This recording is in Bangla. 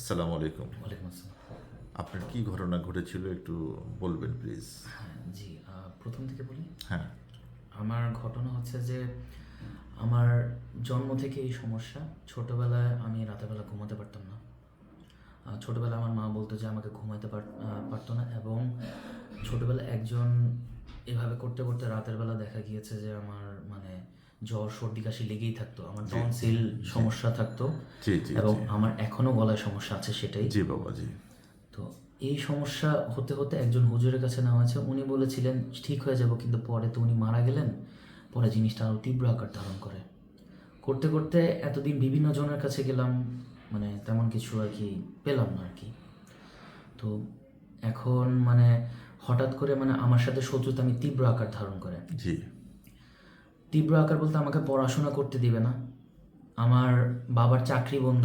আসসালামু আলাইকুম। ওয়ালাইকুম আসসালাম। আপনার কি ঘটনা ঘটেছিল একটু বলবেন প্লিজ? হ্যাঁ, জি, প্রথম থেকে বলি। হ্যাঁ। আমার ঘটনা হচ্ছে যে আমার জন্ম থেকে এই সমস্যা। ছোটবেলায় আমি রাতের বেলা ঘুমাতে পারতাম না। ছোটবেলায় আমার মা বলতো যে আমাকে ঘুমাতে পারতো না, এবং ছোটবেলায় একজন এভাবে করতে করতে রাতের বেলা দেখা গিয়েছে যে আমার মানে জ্বর সর্দি কাশি লেগেই থাকতো, আমার জি, টনসিল জি, সমস্যা থাকতো, জি, জি, এবং জি। আমার এখনও গলায় সমস্যা আছে সেটাই। জি বাবা, জি। তো এই সমস্যা হতে হতে একজন হুজুরের কাছে নেওয়া হয়েছে। উনি বলেছিলেন ঠিক হয়ে যাব, কিন্তু পরে তো উনি মারা গেলেন। পরে জিনিসটা আরও তীব্র আকার ধারণ করে। করতে করতে এতদিন বিভিন্ন জনের কাছে গেলাম, মানে তেমন কিছু আর কি পেলাম না আর কি। তো এখন মানে হঠাৎ করে মানে আমার সাথে শত্রুতা তীব্র আকার ধারণ করে। জি, তীব্র আকার বলতে আমাকে পড়াশোনা করতে দিবে না, আমার বাবার চাকরি বন্ধ,